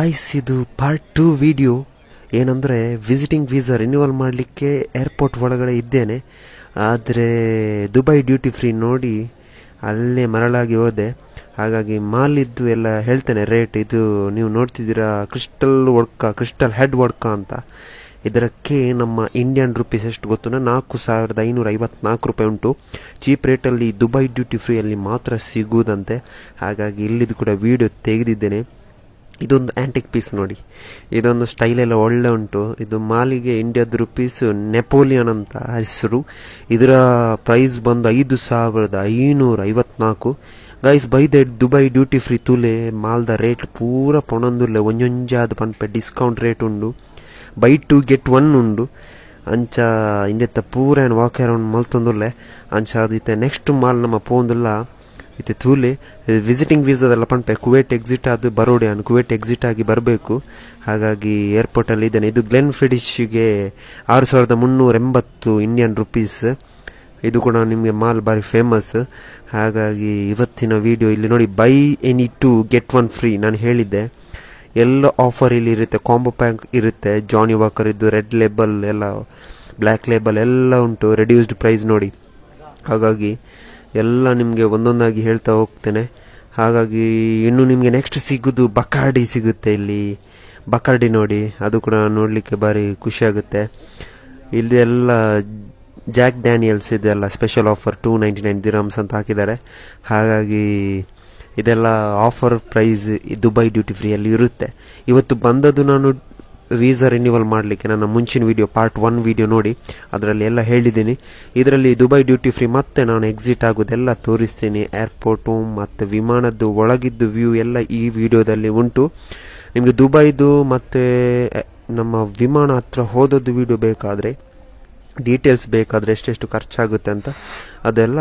Guys, ಇದು part 2 video. ಏನಂದರೆ visiting visa renewal ಮಾಡಲಿಕ್ಕೆ ಏರ್ಪೋರ್ಟ್ ಒಳಗಡೆ ಇದ್ದೇನೆ. ಆದರೆ ದುಬೈ ಡ್ಯೂಟಿ ಫ್ರೀ ನೋಡಿ ಅಲ್ಲೇ ಮರಳಾಗಿ ಹೋದೆ. ಹಾಗಾಗಿ ಮಾಲಿದ್ದು ಎಲ್ಲ ಹೇಳ್ತೇನೆ ರೇಟ್. ಇದು ನೀವು ನೋಡ್ತಿದ್ದೀರಾ ಕ್ರಿಸ್ಟಲ್ ಹೆಡ್ ವರ್ಕ ಅಂತ. ಇದಕ್ಕೆ ನಮ್ಮ ಇಂಡಿಯನ್ ರುಪೀಸ್ ಎಷ್ಟು ಗೊತ್ತು, 4554 ರೂಪಾಯಿ ಉಂಟು. ಚೀಪ್ ರೇಟಲ್ಲಿ ದುಬೈ ಡ್ಯೂಟಿ ಫ್ರೀಯಲ್ಲಿ ಮಾತ್ರ ಸಿಗುವುದಂತೆ. ಹಾಗಾಗಿ ಇಲ್ಲಿದ್ದು ಕೂಡ ವಿಡಿಯೋ ತೆಗೆದಿದ್ದೇನೆ. ಇದೊಂದು ಆ್ಯಂಟಿಕ್ ಪೀಸ್ ನೋಡಿ, ಇದೊಂದು ಸ್ಟೈಲೆಲ್ಲ ಒಳ್ಳೆ ಉಂಟು. ಇದು ಮಾಲಿಗೆ ಇಂಡಿಯಾದ ರುಪೀಸ್ ನೆಪೋಲಿಯನ್ ಅಂತ ಹೆಸರು. ಇದರ ಪ್ರೈಸ್ ಬಂದು 5554. Guys by the Dubai duty free ತುಲೆ ಮಾಲ್ದ ರೇಟ್ ಪೂರ ಪೊಣೊಂದುಲ್ಲೆ ಒಂಜೊಂಜಾದ ಪನ್ಪೆ ಡಿಸ್ಕೌಂಟ್ ರೇಟ್ ಉಂಡು. ಬೈ 2 get 1 ಉಂಡು. ಅಂಚ ಇಂದೆತ್ತ ಪೂರ ಏನು ವಾಕ್ ಅರೌಂಡ್ ಮಲ್ತೊಂದುಲ್ಲೆ ಅಂಚ ಅದಿತ್ತೆ. ನೆಕ್ಸ್ಟ್ ಮಾಲ್ ನಮ್ಮ ಪೋಂದುಲ್ಲ ಇತ್ತೆ ತೂಲೆ ವಿಸಿಟಿಂಗ್ ವೀಸಾದೆಲ್ಲ ಪನ್ಪೆ ಕುವೈಟ್ ಎಕ್ಸಿಟ್ ಆದ ಬರೋಡೆ ಅನ್ನು ಕುವೈಟ್ ಎಕ್ಸಿಟ್ ಆಗಿ ಬರಬೇಕು. ಹಾಗಾಗಿ ಏರ್ಪೋರ್ಟಲ್ಲಿ ಇದ್ದೇನೆ. ಇದು ಗ್ಲೆನ್ ಫಿಡಿಶ್ಗೆ 6380 ಇಂಡಿಯನ್ ರುಪೀಸ್. ಇದು ಕೂಡ ನಿಮಗೆ ಮಾಲ್ ಭಾರಿ ಫೇಮಸ್. ಹಾಗಾಗಿ ಇವತ್ತಿನ ವಿಡಿಯೋ ಇಲ್ಲಿ ನೋಡಿ, ಬೈ ಎನಿ 2 get 1 ಫ್ರೀ ನಾನು ಹೇಳಿದ್ದೆ. ಎಲ್ಲ ಆಫರ್ ಇಲ್ಲಿ ಇರುತ್ತೆ, ಕಾಂಬೋ ಪ್ಯಾಕ್ ಇರುತ್ತೆ. ಜಾನಿ ವಾಕರ್ ಇದ್ದು, ರೆಡ್ ಲೇಬಲ್ ಎಲ್ಲ, ಬ್ಲ್ಯಾಕ್ ಲೇಬಲ್ ಎಲ್ಲ ಉಂಟು, ರೆಡ್ಯೂಸ್ಡ್ ಪ್ರೈಸ್ ನೋಡಿ. ಹಾಗಾಗಿ ಎಲ್ಲ ನಿಮಗೆ ಒಂದೊಂದಾಗಿ ಹೇಳ್ತಾ ಹೋಗ್ತೇನೆ. ಹಾಗಾಗಿ ಇನ್ನು ನಿಮಗೆ ನೆಕ್ಸ್ಟ್ ಸಿಗೋದು ಬಕಾರ್ಡಿ ಸಿಗುತ್ತೆ ಇಲ್ಲಿ. ಬಕಾರ್ಡಿ ನೋಡಿ, ಅದು ಕೂಡ ನೋಡಲಿಕ್ಕೆ ಭಾರಿ ಖುಷಿಯಾಗುತ್ತೆ. ಇಲ್ಲಿ ಎಲ್ಲ ಜಾಕ್ ಡ್ಯಾನಿಯಲ್ಸ್ ಇದೆಲ್ಲ ಸ್ಪೆಷಲ್ ಆಫರ್ 299 ದಿರಮ್ಸ್ ಅಂತ ಹಾಕಿದ್ದಾರೆ. ಹಾಗಾಗಿ ಇದೆಲ್ಲ ಆಫರ್ ಪ್ರೈಸ್ ದುಬೈ ಡ್ಯೂಟಿ ಫ್ರೀಯಲ್ಲಿ ಇರುತ್ತೆ. ಇವತ್ತು ಬಂದದ್ದು ನಾನು ವೀಸಾ ರಿನ್ಯೂವಲ್ ಮಾಡಲಿಕ್ಕೆ ನನ್ನ ಮುಂಚಿನ ವಿಡಿಯೋ ಪಾರ್ಟ್ 1 ವಿಡಿಯೋ ನೋಡಿ, ಅದರಲ್ಲಿ ಎಲ್ಲ ಹೇಳಿದ್ದೀನಿ. ಇದರಲ್ಲಿ ದುಬೈ ಡ್ಯೂಟಿ ಫ್ರೀ ಮತ್ತೆ ನಾನು ಎಕ್ಸಿಟ್ ಆಗೋದೆಲ್ಲ ತೋರಿಸ್ತೀನಿ. ಏರ್ಪೋರ್ಟು ಮತ್ತು ವಿಮಾನದ್ದು ಒಳಗಿದ್ದು ವ್ಯೂ ಎಲ್ಲ ಈ ವಿಡಿಯೋದಲ್ಲಿ ಉಂಟು. ನಿಮಗೆ ದುಬೈದು ಮತ್ತು ನಮ್ಮ ವಿಮಾನ ಹತ್ರ ಹೋದದ್ದು ವಿಡಿಯೋ ಬೇಕಾದರೆ, ಡೀಟೇಲ್ಸ್ ಬೇಕಾದರೆ ಎಷ್ಟೆಷ್ಟು ಖರ್ಚಾಗುತ್ತೆ ಅಂತ ಅದೆಲ್ಲ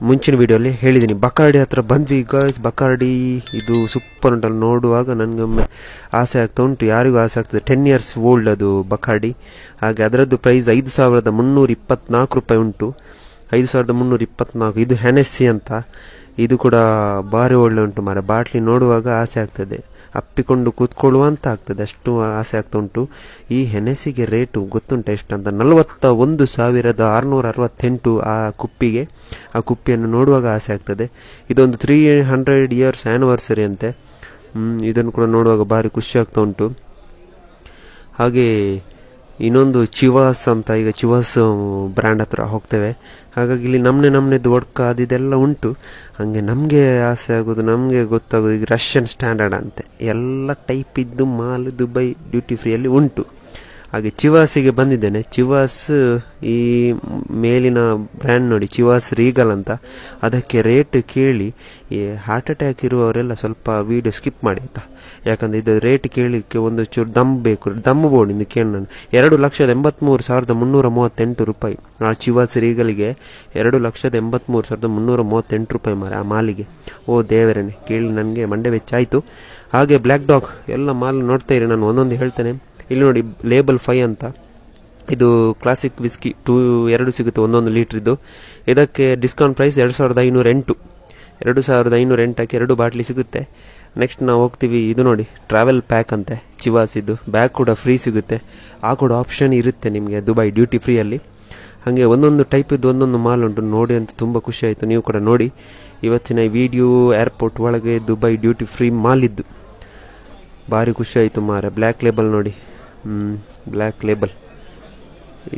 ಮುಂಚಿನ ವಿಡಿಯೋಲ್ಲಿ ಹೇಳಿದ್ದೀನಿ. ಬಕಾರ್ಡಿ ಹತ್ರ ಬಂದ್ವಿ ಗೈಸ್. ಬಕಾರ್ಡಿ ಇದು ಸೂಪರ್ ಉಂಟಲ್ಲ, ನೋಡುವಾಗ ನನಗೊಮ್ಮೆ ಆಸೆ ಆಗ್ತಾ ಉಂಟು, ಯಾರಿಗೂ ಆಸೆ ಆಗ್ತದೆ. 10 years ಓಲ್ಡ್ ಅದು ಬಕಾರ್ಡಿ. ಹಾಗೆ ಅದರದ್ದು ಪ್ರೈಸ್ 5324 ರೂಪಾಯಿ ಉಂಟು. 5324. ಇದು ಹೆನೆಸ್ಸಿ ಅಂತ, ಇದು ಕೂಡ ಭಾರಿ ಒಳ್ಳೆ ಉಂಟು ಮಾರೆ. ಬಾಟ್ಲಿ ನೋಡುವಾಗ ಆಸೆ ಆಗ್ತದೆ, ಅಪ್ಪಿಕೊಂಡು ಕೂತ್ಕೊಳ್ಳುವ ಅಂತ ಆಗ್ತದೆ, ಅಷ್ಟು ಆಸೆ ಆಗ್ತಾ ಉಂಟು. ಈ ಹೆನೆಸಿಗೆ ರೇಟು ಗೊತ್ತುಂಟು ಎಷ್ಟಂತ, 41,668 ಆ ಕುಪ್ಪಿಗೆ. ಆ ಕುಪ್ಪಿಯನ್ನು ನೋಡುವಾಗ ಆಸೆ ಆಗ್ತದೆ. ಇದೊಂದು 300 years ಆ್ಯನಿವರ್ಸರಿ ಅಂತೆ. ಇದನ್ನು ಕೂಡ ನೋಡುವಾಗ ಭಾರಿ ಖುಷಿ ಆಗ್ತಾ ಉಂಟು. ಹಾಗೆ ಇನ್ನೊಂದು ಚಿವಾಸ್ ಅಂತ, ಈಗ ಚಿವಾಸ್ ಬ್ರ್ಯಾಂಡ್ ಹತ್ರ ಹೋಗ್ತೇವೆ. ಹಾಗಾಗಿ ಇಲ್ಲಿ ನಮ್ಮನೆದು ಒಡ್ಕ ಅದಿದೆಲ್ಲ ಉಂಟು. ಹಾಗೆ ನಮಗೆ ಆಸೆ ಆಗೋದು, ನಮಗೆ ಗೊತ್ತಾಗೋದು ಈಗ ರಷ್ಯನ್ ಸ್ಟ್ಯಾಂಡರ್ಡ್ ಅಂತೆ. ಎಲ್ಲ ಟೈಪ್ ಇದ್ದು ಮಾಲ್ ದುಬೈ ಡ್ಯೂಟಿ ಫ್ರೀಯಲ್ಲಿ ಉಂಟು. ಹಾಗೆ ಚಿವಾಸಿಗೆ ಬಂದಿದ್ದೇನೆ. ಚಿವಾಸ್ ಈ ಮೇಲಿನ ಬ್ರ್ಯಾಂಡ್ ನೋಡಿ, ಚಿವಾಸ್ ರೀಗಲ್ ಅಂತ. ಅದಕ್ಕೆ ರೇಟ್ ಕೇಳಿ ಈ ಹಾರ್ಟ್ ಅಟ್ಯಾಕ್ ಇರುವವರೆಲ್ಲ ಸ್ವಲ್ಪ ವಿಡಿಯೋ ಸ್ಕಿಪ್ ಮಾಡಿ ಆಯ್ತಾ. ಯಾಕಂದರೆ ಇದು ರೇಟ್ ಕೇಳಲಿಕ್ಕೆ ಒಂದು ಚೂರು ದಮ್ ಬೇಕು. ದಮ್ ಬೋರ್ಡ್ ಇಂದು ಕೇಳಿ ನಾನು 2,83,338 ರೂಪಾಯಿ ಆ ಚಿವಾಸ್ ರೀಗಲಿಗೆ. 2,83,338 ರೂಪಾಯಿ ಮಾರೆ ಆ ಮಾಲಿಗೆ. ಓ ದೇವರೇನೆ, ಕೇಳಿ ನನಗೆ ಮಂಡೆ ವೆಚ್ಚ ಆಯಿತು. ಹಾಗೆ ಬ್ಲ್ಯಾಕ್ ಡಾಗ್ ಎಲ್ಲ ಮಾಲ್ ನೋಡ್ತಾ ಇರಿ, ನಾನು ಒಂದೊಂದು ಹೇಳ್ತೇನೆ. ಇಲ್ಲಿ ನೋಡಿ, ಲೇಬಲ್ 5 ಅಂತ, ಇದು ಕ್ಲಾಸಿಕ್ ವಿಸ್ಕಿ 2 ಸಿಗುತ್ತೆ, 1 ಲೀಟ್ರಿದ್ದು. ಇದಕ್ಕೆ ಡಿಸ್ಕೌಂಟ್ ಪ್ರೈಸ್ 2508. 2508 ಹಾಕಿ 2 ಬಾಟ್ಲಿ ಸಿಗುತ್ತೆ. ನೆಕ್ಸ್ಟ್ ನಾವು ಹೋಗ್ತೀವಿ, ಇದು ನೋಡಿ ಟ್ರಾವೆಲ್ ಪ್ಯಾಕ್ ಅಂತೆ ಚಿವಾಸ್. ಇದು ಬ್ಯಾಗ್ ಕೂಡ ಫ್ರೀ ಸಿಗುತ್ತೆ. ಆ ಕೂಡ ಆಪ್ಷನ್ ಇರುತ್ತೆ ನಿಮಗೆ ದುಬೈ ಡ್ಯೂಟಿ ಫ್ರೀಯಲ್ಲಿ. ಹಾಗೆ ಒಂದೊಂದು ಟೈಪ್ ಇದ್ದು ಒಂದೊಂದು ಮಾಲ್ ಉಂಟು. ನೋಡಿ ಅಂತ ತುಂಬ ಖುಷಿ ಆಯಿತು. ನೀವು ಕೂಡ ನೋಡಿ. ಇವತ್ತಿನ ವಿಡಿಯೋ ಏರ್ಪೋರ್ಟ್ ಒಳಗೆ ದುಬೈ ಡ್ಯೂಟಿ ಫ್ರೀ ಮಾಲ್ ಇದ್ದು ಭಾರಿ ಖುಷಿ ಆಯಿತು ಮಾರೆ. ಬ್ಲ್ಯಾಕ್ ಲೇಬಲ್ ನೋಡಿ, ಬ್ಲ್ಯಾಕ್ ಲೇಬಲ್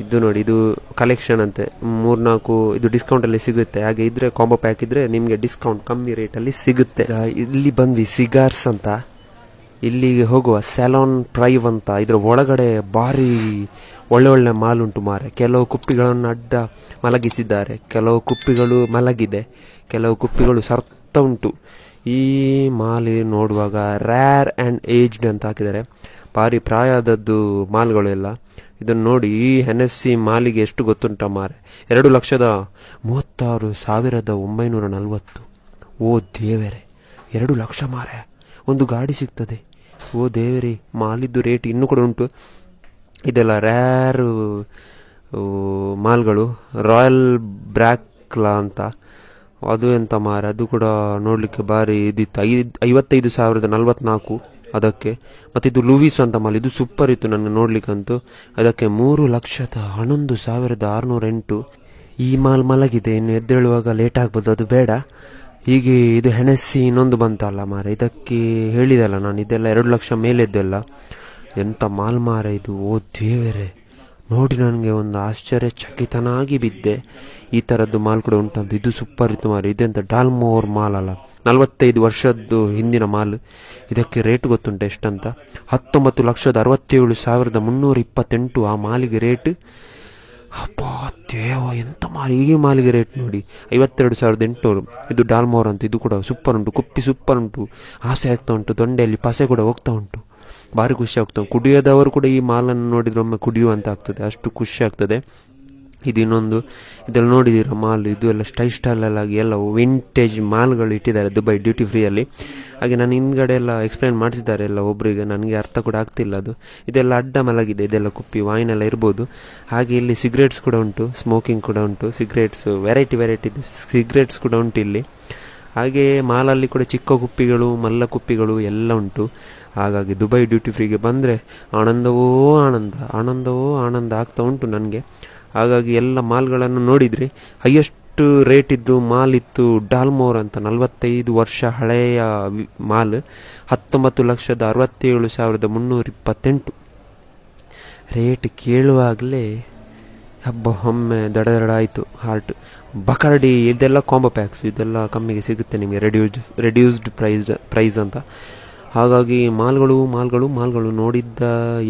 ಇದು ನೋಡಿ, ಇದು ಕಲೆಕ್ಷನ್ ಅಂತೆ. 3-4 ಇದು ಡಿಸ್ಕೌಂಟಲ್ಲಿ ಸಿಗುತ್ತೆ. ಹಾಗೆ ಇದ್ರೆ ಕಾಂಬೋ ಪ್ಯಾಕ್ ಇದ್ರೆ ನಿಮಗೆ ಡಿಸ್ಕೌಂಟ್ ಕಮ್ಮಿ ರೇಟಲ್ಲಿ ಸಿಗುತ್ತೆ. ಇಲ್ಲಿ ಬಂದ್ವಿ ಸಿಗಾರ್ಸ್ ಅಂತ. ಇಲ್ಲಿಗೆ ಹೋಗುವ ಸ್ಯಾಲಾನ್ ಪ್ರೈವ್ ಅಂತ. ಇದರ ಒಳಗಡೆ ಭಾರಿ ಒಳ್ಳೆ ಮಾಲ್ ಉಂಟು ಮಾರೆ. ಕೆಲವು ಕುಪ್ಪಿಗಳನ್ನು ಅಡ್ಡ ಮಲಗಿಸಿದ್ದಾರೆ, ಕೆಲವು ಕುಪ್ಪಿಗಳು ಮಲಗಿದೆ, ಕೆಲವು ಕುಪ್ಪಿಗಳು ಸರ್ತ ಉಂಟು. ಈ ಮಾಲ್ ನೋಡುವಾಗ ರ್ಯಾರ್ ಆ್ಯಂಡ್ ಏಜ್ಡ್ ಅಂತ ಹಾಕಿದ್ದಾರೆ. ಭಾರಿ ಪ್ರಾಯದದ್ದು ಮಾಲ್ಗಳು ಎಲ್ಲ. ಇದನ್ನು ನೋಡಿ, ಈ ಹೆನೆಸ್ಸಿ ಮಾಲಿಗೆ ಎಷ್ಟು ಗೊತ್ತುಂಟ ಮಾರೆ, 2,36,940. ಓ ದೇವರೇ, 2 ಲಕ್ಷ ಮಾರೆ, ಒಂದು ಗಾಡಿ ಸಿಗ್ತದೆ. ಓ ದೇವರೇ, ಮಾಲಿದ್ದು ರೇಟ್ ಇನ್ನೂ ಕೂಡ ಉಂಟು. ಇದೆಲ್ಲ ರ್ಯಾರ್ ಮಾಲ್ಗಳು. ರಾಯಲ್ ಬ್ರ್ಯಾಕ್ಲಾ ಅಂತ, ಅದು ಎಂತ ಮಾರೆ, ಅದು ಕೂಡ ನೋಡಲಿಕ್ಕೆ ಭಾರಿ ಇದಿತ್ತು. 55,044. ಅದಕ್ಕೆ. ಮತ್ತು ಇದು ಲೂವಿಸ್ ಅಂತ ಮಾಲ್, ಇದು ಸೂಪರ್ ಇತ್ತು ನನಗೆ ನೋಡ್ಲಿಕ್ಕಂತೂ. ಅದಕ್ಕೆ 3,11,608. ಈ ಮಾಲ್ ಮಲಗಿದೆ, ಇನ್ನು ಎದ್ದೇಳುವಾಗ ಲೇಟ್ ಆಗ್ಬೋದು, ಅದು ಬೇಡ. ಹೀಗೆ ಇದು ಹೆಣಸಿ ಇನ್ನೊಂದು ಬಂತಲ್ಲ ಮಾರೆ, ಇದಕ್ಕೆ ಹೇಳಿದಲ್ಲ ನಾನು, ಇದೆಲ್ಲ 2 ಲಕ್ಷ ಮೇಲೆದ್ದೆಲ್ಲ. ಎಂಥ ಮಾಲ್ ಮಾರೆ ಇದು, ಓ ದೇವರೇ. ನೋಡಿ ನನಗೆ ಒಂದು ಆಶ್ಚರ್ಯಚಕಿತನಾಗಿ ಬಿದ್ದೆ. ಈ ಥರದ್ದು ಮಾಲ್ ಕೂಡ ಉಂಟಂತ. ಇದು ಸೂಪರ್ ಇತ್ತು ಮಾರೆ. ಇದೆಂತ ಡಾಲ್ಮೋರ್ ಮಾಲ್ ಅಲ್ಲ, 45 ವರ್ಷದ್ದು ಹಿಂದಿನ ಮಾಲ್. ಇದಕ್ಕೆ ರೇಟ್ ಗೊತ್ತುಂಟು ಎಷ್ಟಂತ? 19,67,328 ಆ ಮಾಲಿಗೆ ರೇಟ್. ಅಪ್ಪಾ ದೇವ, ಎಂತ ಮಾಲ್! ಈ ಮಾಲಿಗೆ ರೇಟ್ ನೋಡಿ 52,800. ಇದು ಡಾಲ್ಮೋರ್ ಅಂತ, ಇದು ಕೂಡ ಸೂಪರ್ ಉಂಟು, ಕುಪ್ಪಿ ಸೂಪರ್ ಉಂಟು, ಆಸೆ ಆಗ್ತಾ ಉಂಟು, ದೊಂಡೆಯಲ್ಲಿ ಪಸೆ ಕೂಡ ಹೋಗ್ತಾ ಉಂಟು, ಭಾರಿ ಖುಷಿ ಆಗ್ತದೆ. ಕುಡಿಯೋದವರು ಕೂಡ ಈ ಮಾಲನ್ನು ನೋಡಿದ್ರೆ ಒಮ್ಮೆ ಕುಡಿಯುವಂತ ಆಗ್ತದೆ, ಅಷ್ಟು ಖುಷಿ ಆಗ್ತದೆ. ಇದು ಇನ್ನೊಂದು, ಇದೆಲ್ಲ ನೋಡಿದ್ದೀರ ಮಾಲ್, ಇದು ಎಲ್ಲ ಸ್ಟೈಲಾಗಿ ಎಲ್ಲ ವಿಂಟೇಜ್ ಮಾಲ್ಗಳು ಇಟ್ಟಿದ್ದಾರೆ ದುಬೈ ಡ್ಯೂಟಿ ಫ್ರೀಯಲ್ಲಿ. ಹಾಗೆ ನಾನು ಹಿಂದ್ಗಡೆ ಎಲ್ಲ ಎಕ್ಸ್ಪ್ಲೈನ್ ಮಾಡ್ತಿದ್ದಾರೆ ಎಲ್ಲ ಒಬ್ಬರಿಗೆ, ನನಗೆ ಅರ್ಥ ಕೂಡ ಆಗ್ತಿಲ್ಲ ಅದು. ಇದೆಲ್ಲ ಅಡ್ಡ ಮಲಗಿದೆ, ಇದೆಲ್ಲ ಕುಪ್ಪಿ ವಾಯಿನೆಲ್ಲ ಇರ್ಬೋದು. ಹಾಗೆ ಇಲ್ಲಿ ಸಿಗರೇಟ್ಸ್ ಕೂಡ ಉಂಟು, ಸ್ಮೋಕಿಂಗ್ ಕೂಡ ಉಂಟು, ಸಿಗರೇಟ್ಸ್ ವೆರೈಟಿ ಸಿಗರೇಟ್ಸ್ ಕೂಡ ಉಂಟು ಇಲ್ಲಿ. ಹಾಗೆ ಮಾಲಲ್ಲಿ ಕೂಡ ಚಿಕ್ಕ ಕುಪ್ಪಿಗಳು, ಮಲ್ಲ ಕುಪ್ಪಿಗಳು ಎಲ್ಲ ಉಂಟು. ಹಾಗಾಗಿ ದುಬೈ ಡ್ಯೂಟಿ ಫ್ರೀಗೆ ಬಂದರೆ ಆನಂದವೋ ಆನಂದ ಆಗ್ತಾ ಉಂಟು ನನಗೆ. ಹಾಗಾಗಿ ಎಲ್ಲ ಮಾಲ್ಗಳನ್ನು ನೋಡಿದ್ರಿ. ಹೈಯೆಸ್ಟ್ ರೇಟ್ ಇದ್ದು ಮಾಲ್ ಇತ್ತು ಡಾಲ್ಮೋರ್ ಅಂತ, 45 ವರ್ಷ ಹಳೆಯ ಮಾಲ್, 19,67,328. ರೇಟ್ ಕೇಳುವಾಗಲೇ ಹಬ್ಬ ಒಮ್ಮೆ ದಡ ಆಯಿತು ಹಾರ್ಟ್. ಬಕರ್ಡಿ ಇದೆಲ್ಲ ಕಾಂಬೋ ಪ್ಯಾಕ್ಸ್, ಇದೆಲ್ಲ ಕಮ್ಮಿಗೆ ಸಿಗುತ್ತೆ ನಿಮಗೆ, ರೆಡ್ಯೂಸ್ಡ್ ಪ್ರೈಸ್ ಅಂತ. ಹಾಗಾಗಿ ಮಾಲ್ಗಳು ನೋಡಿದ್ದ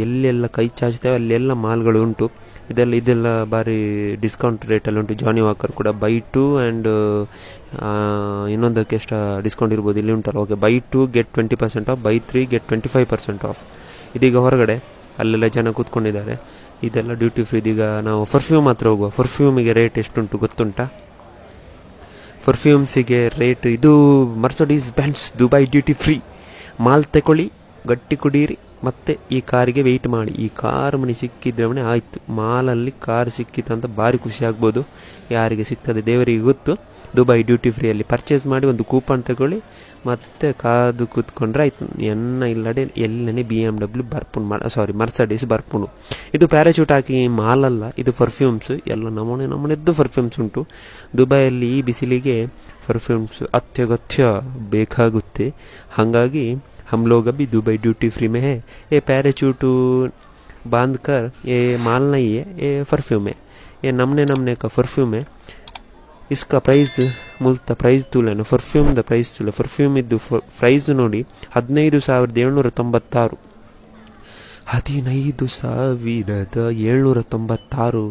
ಎಲ್ಲೆಲ್ಲ ಕೈ ಚಾಚ್ತೇವೆ ಅಲ್ಲೆಲ್ಲ ಮಾಲ್ಗಳು ಉಂಟು. ಇದೆಲ್ಲ ಭಾರಿ ಡಿಸ್ಕೌಂಟ್ ರೇಟಲ್ಲಿ ಉಂಟು. ಜಾನಿ ವಾಕರ್ ಕೂಡ ಬೈ 2 ಆ್ಯಂಡ್ ಇನ್ನೊಂದಕ್ಕೆ ಎಷ್ಟು ಡಿಸ್ಕೌಂಟ್ ಇರ್ಬೋದು ಇಲ್ಲಿ ಉಂಟಲ್ಲ. Okay, by 2 get 20% of, by 3 get 25% of. ಇದೀಗ ಹೊರಗಡೆ ಅಲ್ಲೆಲ್ಲ ಜನ ಕೂತ್ಕೊಂಡಿದ್ದಾರೆ. ಇದೆಲ್ಲ ಡ್ಯೂಟಿ ಫ್ರೀ. ಇದೀಗ ನಾವು ಪರ್ಫ್ಯೂಮ್ ಹತ್ರ ಹೋಗುವ. ಪರ್ಫ್ಯೂಮಿಗೆ ರೇಟ್ ಎಷ್ಟುಂಟು ಗೊತ್ತುಂಟಾ? ಪರ್ಫ್ಯೂಮ್ಸಿಗೆ ರೇಟ್ ಇದು Mercedes Benz Dubai duty free. Mall ತಗೊಳ್ಳಿ, ಗಟ್ಟಿ ಕುಡೀರಿ, ಮತ್ತು ಈ ಕಾರಿಗೆ ವೆಯ್ಟ್ ಮಾಡಿ. ಈ ಕಾರ್ ಮನೆ ಸಿಕ್ಕಿದ್ರೆ ಆಯಿತು. ಮಾಲಲ್ಲಿ ಕಾರ್ ಸಿಕ್ಕಿತ್ತಂತ ಭಾರಿ ಖುಷಿ ಆಗ್ಬೋದು. ಯಾರಿಗೆ ಸಿಗ್ತದೆ ದೇವರಿಗೆ ಗೊತ್ತು. ದುಬೈ ಡ್ಯೂಟಿ ಫ್ರೀಯಲ್ಲಿ ಪರ್ಚೇಸ್ ಮಾಡಿ ಒಂದು ಕೂಪನ್ ತಗೊಳ್ಳಿ, ಮತ್ತು ಕಾದು ಕೂತ್ಕೊಂಡ್ರೆ ಆಯ್ತು. ಇಲ್ಲಡೆ ಎಲ್ಲನೇ BMW ಮರ್ಸಿಡೀಸ್ ಬರ್ಪುಣು. ಇದು ಪ್ಯಾರಾಚೂಟ್ ಹಾಕಿ ಮಾಲಲ್ಲ, ಇದು ಪರ್ಫ್ಯೂಮ್ಸ್. ಎಲ್ಲ ನಮೂನೆದ್ದು ಪರ್ಫ್ಯೂಮ್ಸ್ ಉಂಟು ದುಬೈಯಲ್ಲಿ. ಈ ಬಿಸಿಲಿಗೆ ಪರ್ಫ್ಯೂಮ್ಸ್ ಅತ್ಯಗತ್ಯ ಬೇಕಾಗುತ್ತೆ. ಹಾಗಾಗಿ हम लोग अभी दुबई ड्यूटी फ्री में है. ये पैराचूट बांध कर, ये माल नहीं है, ये परफ्यूम है. ये नमने का परफ्यूम है. इसका प्राइस मुल्ता प्राइस तुलेನು ಪರ್ಫ್ಯೂಮ್ ದ ಪ್ರೈಸ್ ತುಲೆ. ಪರ್ಫ್ಯೂಮ್ ಇದ್ದು ಪ್ರೈಸ್ ನೋಡಿ 15,796. 15,796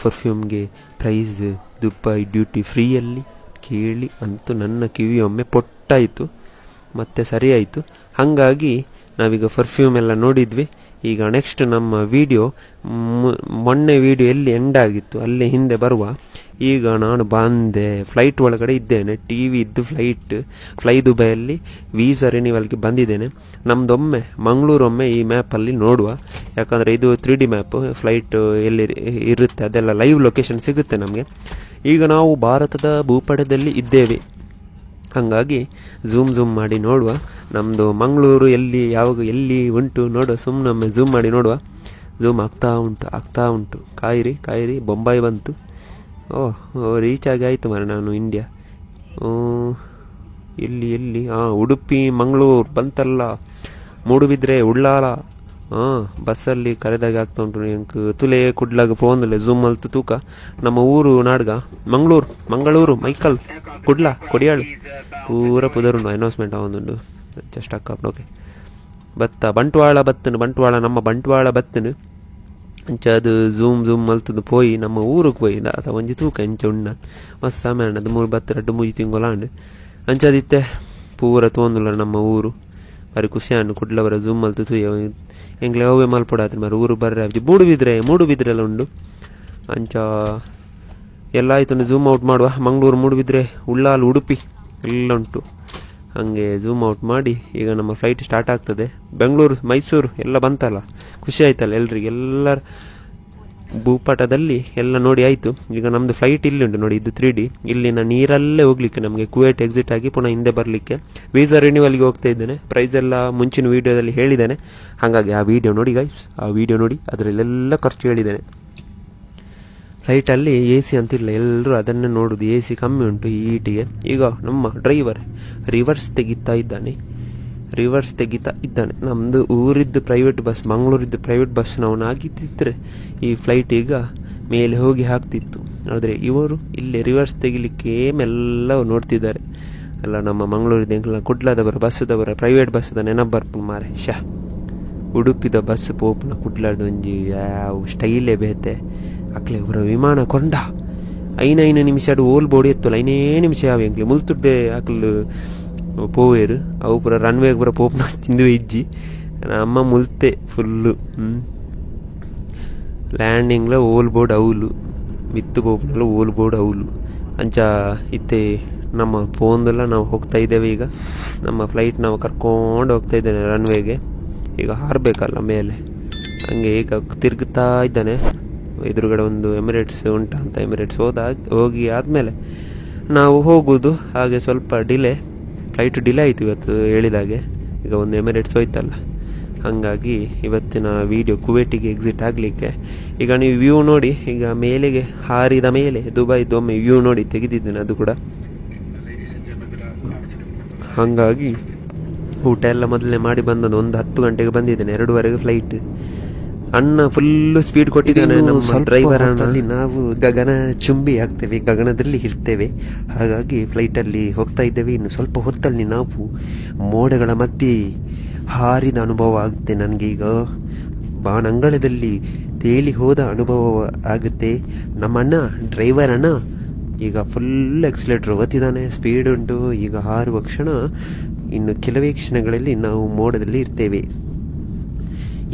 ಪರ್ಫ್ಯೂಮ್ಗೆ ಪ್ರೈಸ್ ದುಬೈ ಡ್ಯೂಟಿ ಫ್ರೀಯಲ್ಲಿ. ಕೇಳಿ ಅಂತೂ ನನ್ನ ಕಿವಿಯೊಮ್ಮೆ ಪೊಟ್ಟಾಯಿತು, ಮತ್ತೆ ಸರಿಯಾಯಿತು. ಹಾಗಾಗಿ ನಾವೀಗ ಪರ್ಫ್ಯೂಮ್ ಎಲ್ಲ ನೋಡಿದ್ವಿ. ಈಗ ನೆಕ್ಸ್ಟ್ ನಮ್ಮ ಮೊನ್ನೆ ವಿಡಿಯೋ ಎಲ್ಲಿ ಎಂಡ್ ಆಗಿತ್ತು ಅಲ್ಲೇ ಹಿಂದೆ ಬರುವ. ಈಗ ನಾನು ಬಂದೆ, ಫ್ಲೈಟ್ ಒಳಗಡೆ ಇದ್ದೇನೆ. TV ಇದ್ದು ಫ್ಲೈ ದುಬೈಯಲ್ಲಿ ವೀಸಾ ರಿನಿವಲ್ಗೆ ಬಂದಿದ್ದೇನೆ. ನಮ್ದೊಮ್ಮೆ ಮಂಗಳೂರೊಮ್ಮೆ ಈ ಮ್ಯಾಪಲ್ಲಿ ನೋಡುವ, ಯಾಕಂದರೆ ಇದು 3D ಮ್ಯಾಪ್. ಫ್ಲೈಟ್ ಎಲ್ಲಿ ಇರುತ್ತೆ ಅದೆಲ್ಲ ಲೈವ್ ಲೊಕೇಶನ್ ಸಿಗುತ್ತೆ ನಮಗೆ. ಈಗ ನಾವು ಭಾರತದ ಭೂಪಟದಲ್ಲಿ ಇದ್ದೇವೆ. ಹಾಗಾಗಿ ಝೂಮ್ ಮಾಡಿ ನೋಡುವ. ನಮ್ಮದು ಮಂಗಳೂರು ಎಲ್ಲಿ ಉಂಟು ನೋಡುವ. ಸುಮ್ಮನೊಮ್ಮೆ ಝೂಮ್ ಮಾಡಿ ನೋಡುವ. ಝೂಮ್ ಆಗ್ತಾ ಉಂಟು. ಕಾಯಿರಿ. ಬೊಂಬಾಯಿ ಬಂತು. ರೀಚ್ ಆಯಿತು ಮಾರೆ ನಾನು ಇಂಡಿಯಾ. ಎಲ್ಲಿ ಉಡುಪಿ ಮಂಗಳೂರು ಬಂತಲ್ಲ. ಮೂಡುಬಿದ್ರೆ ಉಳ್ಳಾಲ. ಬಸ್ಸಲ್ಲಿ ಕರೆದಾಗ ಆಗ್ತಾ ಉಂಟು. ಎಂಕ್ ತುಲೆ ಕುಡ್ಲಾಗ ಫೋನಲ್ಲೇ ಝೂಮ್ ಅಲ್ತು ತೂಕ. ನಮ್ಮ ಊರು ನಾಡ್ಗ ಮಂಗಳೂರು ಮೈಕಲ್ ಕುಡ್ಲಾ ಕೊಡಿಯಾಳು ಪೂರ ಪುದರುಂಡು ಅನೌನ್ಸ್ಮೆಂಟ್ ಆವೊಂದುಂಡು ಜಸ್ಟ್ ಅಕ್ಕ. ಓಕೆ, ಬಂಟ್ವಾಳ ನಮ್ಮ ಬಂಟ್ವಾಳ ಬತ್ತನು ಅಂಚ ಅದು ಝೂಮ್ ಮಲ್ತದು ಪೋಯಿ ನಮ್ಮ ಊರಿಗೆ ಪೋಯಿ ಅಥ ಒಂಜಿ ತೂಕ ಎಂಚ ಉಣ್ಣ ಮಸ್ತ್ ಸಮಯ ಅದು 3 ಬತ್ತು 2-3 ತಿಂಗಳಾಂಡ್ ಅಂಚದಿತ್ತೆ ಪೂರ ತೋಂದುಲ್ಲ ನಮ್ಮ ಊರು. ಬಾರಿ ಖುಷಿ ಆಂಡು ಕುಡ್ಲವರ ಝೂಮ್ ಮಲ್ತು ತೂಯ ಎಂಗ್ಲೆ ಹೋವೆ ಮಲ್ಪಡಾತ್ರಿ ಮಾರು ಊರು ಬರ್ರೆ ಆಯ್ತು. ಮೂಡುಬಿದ್ರೆಲ್ಲ ಉಂಡು ಅಂಚ ಎಲ್ಲ ಆಯ್ತು. ಝೂಮ್ ಔಟ್ ಮಾಡುವ. ಮಂಗಳೂರು, ಮೂಡುಬಿದ್ರೆ, ಉಳ್ಳಾಲ, ಉಡುಪಿ ಎಲ್ಲ ಉಂಟು. ಹಾಗೆ ಝೂಮ್ ಔಟ್ ಮಾಡಿ ಈಗ ನಮ್ಮ ಫ್ಲೈಟ್ ಸ್ಟಾರ್ಟ್ ಆಗ್ತದೆ. ಬೆಂಗಳೂರು, ಮೈಸೂರು ಎಲ್ಲ ಬಂತಲ್ಲ, ಖುಷಿ ಆಯ್ತಲ್ಲ ಎಲ್ರಿಗೆ. ಭೂಪಟದಲ್ಲಿ ಎಲ್ಲ ನೋಡಿ ಆಯಿತು. ಈಗ ನಮ್ಮದು ಫ್ಲೈಟ್ ಇಲ್ಲಿ ಉಂಟು ನೋಡಿ, ಇದು 3D. ಇಲ್ಲಿಂದ ನೀರಲ್ಲೇ ಹೋಗ್ಲಿಕ್ಕೆ ನಮಗೆ ಕುವೈಟ್ ಎಕ್ಸಿಟ್ ಆಗಿ ಪುನಃ ಹಿಂದೆ ಬರಲಿಕ್ಕೆ ವೀಸಾ ರಿನ್ಯೂವಲ್ಗೆ ಹೋಗ್ತಾ ಇದ್ದೇನೆ. ಪ್ರೈಸ್ ಎಲ್ಲ ಮುಂಚಿನ ವೀಡಿಯೋದಲ್ಲಿ ಹೇಳಿದ್ದೇನೆ, ಹಾಗಾಗಿ ಆ ವಿಡಿಯೋ ನೋಡಿ ಗೈಸ್, ಆ ವಿಡಿಯೋ ನೋಡಿ, ಅದರಲ್ಲೆಲ್ಲ ಖರ್ಚು ಹೇಳಿದ್ದೇನೆ. ಫ್ಲೈಟಲ್ಲಿ AC ಅಂತಿಲ್ಲ, ಎಲ್ಲರೂ ಅದನ್ನೇ ನೋಡೋದು, AC ಕಮ್ಮಿ ಉಂಟು ಈ ಹೀಟಿಗೆ. ಈಗ ನಮ್ಮ ಡ್ರೈವರ್ ರಿವರ್ಸ್ ತೆಗಿತಾ ಇದ್ದಾನೆ. ನಮ್ಮದು ಊರಿದ್ದು ಪ್ರೈವೇಟ್ ಬಸ್, ಮಂಗಳೂರಿದ್ದು ಪ್ರೈವೇಟ್ ಬಸ್ ನಾವು ಆಗಿದ್ದಿದ್ರೆ ಈ ಫ್ಲೈಟ್ ಈಗ ಮೇಲೆ ಹೋಗಿ ಹಾಕ್ತಿತ್ತು. ಆದರೆ ಇವರು ಇಲ್ಲಿ ರಿವರ್ಸ್ ತೆಗಿಲಿಕ್ಕೆ ಮೆಲ್ಲ ನೋಡ್ತಿದ್ದಾರೆ. ಎಲ್ಲ ನಮ್ಮ ಮಂಗಳೂರಿದ್ದ ಕುಡ್ಲದವರ ಬಸ್ಸದವರ ಪ್ರೈವೇಟ್ ಬಸ್ಸದ ನೆನಪು ಬರ್ಪು ಮಾರೆ. ಉಡುಪಿದ ಬಸ್ ಪೋಪುನ ಕುಡ್ಲದ ಒಂಜಿ ಯಾವ ಸ್ಟೈಲೇ ಬೇತೆ ಅಕ್ಲೆ ಅವರ ವಿಮಾನ ಕೊಂಡ 5 ನಿಮಿಷ ಅದು ಓಲ್ ಬೋಡಿ ಎತ್ತಲ್ಲ, 5 ನಿಮಿಷ ಯಾವ ಎಂಕ್ಲೆ ಮುಲ್ತುಡ್ಡೆ ಅಕ್ಲು ಪೋವೇರು ಅವು ಪೂರ ರನ್ವೇಗೆ ಪೂರ ಪೋಪ್ನ ತಿಂದು ಇಜ್ಜಿ ಅಮ್ಮ ಮುಲ್ತೆ ಫುಲ್ಲು. ಲ್ಯಾಂಡಿಂಗ್ಲ ಓಲ್ ಬೋರ್ಡ್ ಅವಲು ಮಿತ್ತು ಪೋಪ್ನೆಲ್ಲ ಓಲ್ ಬೋರ್ಡ್ ಅವಲು ಅಂಚ ಇತ್ತೆ ನಮ್ಮ ಫೋನ್ದೆಲ್ಲ ನಾವು ಹೋಗ್ತಾ ಇದ್ದೇವೆ. ಈಗ ನಮ್ಮ ಫ್ಲೈಟ್ ನಾವು ಕರ್ಕೊಂಡು ಹೋಗ್ತಾ ಇದ್ದೇನೆ ರನ್ವೇಗೆ. ಈಗ ಹಾರಬೇಕಲ್ಲ ಮೇಲೆ, ಹಂಗೆ ಈಗ ತಿರುಗುತ್ತಾ ಇದ್ದಾನೆ. ಎದುರುಗಡೆ ಒಂದು ಎಮಿರೇಟ್ಸ್ ಉಂಟಾ ಅಂತ, ಎಮಿರೇಟ್ಸ್ ಹೋಗಿ ಆದಮೇಲೆ ನಾವು ಹೋಗೋದು. ಹಾಗೆ ಸ್ವಲ್ಪ ಫ್ಲೈಟ್ ಡಿಲೇ ಆಯಿತು ಇವತ್ತು ಹೇಳಿದಾಗೆ. ಈಗ ಒಂದು ಎಮಿರೇಟ್ಸ್ ಹೋಯ್ತಲ್ಲ, ಹಾಗಾಗಿ ಇವತ್ತಿನ ವಿಡಿಯೋ ಕುವೈಟಿಗೆ ಎಕ್ಸಿಟ್ ಆಗಲಿಕ್ಕೆ. ಈಗ ನೀವು ವ್ಯೂ ನೋಡಿ, ಈಗ ಮೇಲೆಗೆ ಹಾರಿದ ಮೇಲೆ ದುಬೈದು ಒಮ್ಮೆ ವ್ಯೂ ನೋಡಿ ತೆಗೆದಿದ್ದೇನೆ, ಅದು ಕೂಡ. ಹಾಗಾಗಿ ಊಟ ಎಲ್ಲ ಮೊದಲೇ ಮಾಡಿ ಬಂದದ್ದು. ಒಂದು 10 ಗಂಟೆಗೆ ಬಂದಿದ್ದೇನೆ, 2:30ಗೆ ಫ್ಲೈಟ್. ಅಣ್ಣ ಫುಲ್ಲು ಸ್ಪೀಡ್ ಕೊಟ್ಟಿದ್ದಾನೆ ನಮ್ಮ ಡ್ರೈವರ್. ಅಲ್ಲಿ ನಾವು ಗಗನ ಚುಂಬಿ ಆಗ್ತೇವೆ, ಗಗನದಲ್ಲಿ ಇರ್ತೇವೆ. ಹಾಗಾಗಿ ಫ್ಲೈಟಲ್ಲಿ ಹೋಗ್ತಾ ಇದ್ದೇವೆ. ಇನ್ನು ಸ್ವಲ್ಪ ಹೊತ್ತಲ್ಲಿ ನಾವು ಮೋಡಗಳ ಮಧ್ಯೆ ಹಾರಿದ ಅನುಭವ ಆಗುತ್ತೆ ನನಗೆ. ಈಗ ಬಾನಂಗಳದಲ್ಲಿ ತೇಲಿ ಹೋದ ಅನುಭವ ಆಗುತ್ತೆ. ನಮ್ಮ ಅಣ್ಣ ಡ್ರೈವರ್ ಅಣ್ಣ ಈಗ ಫುಲ್ ಎಕ್ಸಲೇಟರ್ ಒತ್ತಿದ್ದಾನೆ, ಸ್ಪೀಡ್ ಉಂಟು. ಈಗ ಹಾರುವ ಕ್ಷಣ ಇನ್ನು ಕೆಲವೇ ಕ್ಷಣಗಳಲ್ಲಿ ನಾವು ಮೋಡದಲ್ಲಿ ಇರ್ತೇವೆ.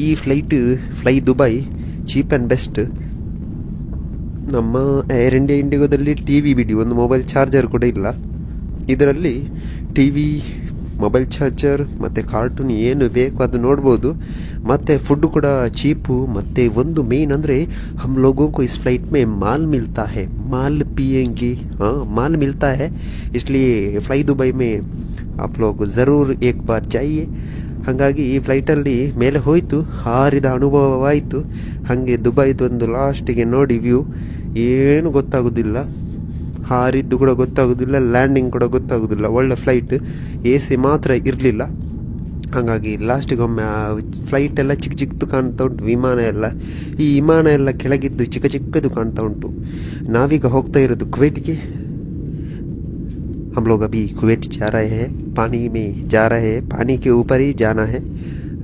ಈ fly Dubai cheap and best. ನಮ್ಮ ಏರ್ ಇಂಡಿಯಾ ಇಂಡಿಗೋದಲ್ಲಿ TV ಬಿಡಿ, ಒಂದು ಮೊಬೈಲ್ ಚಾರ್ಜರ್ ಕೂಡ ಇಲ್ಲ. ಇದರಲ್ಲಿ TV, ಮೊಬೈಲ್ ಚಾರ್ಜರ್ ಮತ್ತು ಕಾರ್ಟೂನ್ ಏನು ಬೇಕು ಅದು ನೋಡ್ಬೋದು. ಮತ್ತು ಫುಡ್ ಕೂಡ ಚೀಪು. ಮತ್ತು ಒಂದು ಮೇನ್ ಅಂದರೆ हम लोगों को इस फ्लाइट में माल मिलता है, माल पिएंगे, हाँ माल मिलता है, इसलिए फ्लाई दुबई में आप लोग ज़रूर एक बार जाइए. ಹಾಗಾಗಿ ಈ ಫ್ಲೈಟಲ್ಲಿ ಮೇಲೆ ಹೋಯಿತು, ಹಾರಿದ ಅನುಭವವಾಯಿತು. ಹಾಗೆ ದುಬೈದೊಂದು ಲಾಸ್ಟಿಗೆ ನೋಡಿ ವ್ಯೂ, ಏನು ಗೊತ್ತಾಗೋದಿಲ್ಲ. ಹಾರಿದ್ದು ಕೂಡ ಗೊತ್ತಾಗೋದಿಲ್ಲ, ಲ್ಯಾಂಡಿಂಗ್ ಕೂಡ ಗೊತ್ತಾಗೋದಿಲ್ಲ. ಒಳ್ಳೆ ಫ್ಲೈಟ್, AC ಮಾತ್ರ ಇರಲಿಲ್ಲ. ಹಾಗಾಗಿ ಲಾಸ್ಟಿಗೆ ಒಮ್ಮೆ ಆ ಫ್ಲೈಟ್ ಎಲ್ಲ ಚಿಕ್ಕ ಚಿಕ್ಕದು ಕಾಣ್ತಾ ಉಂಟು, ವಿಮಾನ ಎಲ್ಲ. ಈ ವಿಮಾನ ಎಲ್ಲ ಕೆಳಗಿದ್ದು ಚಿಕ್ಕ ಚಿಕ್ಕದು ಕಾಣ್ತಾ ಉಂಟು. ನಾವೀಗ ಹೋಗ್ತಾ ಇರೋದು ಕುವೈಟ್ಗೆ. हम लोग अभी कुवैत जा रहे हैं, पानी में जा रहे हैं, पानी के ऊपर ही जाना है.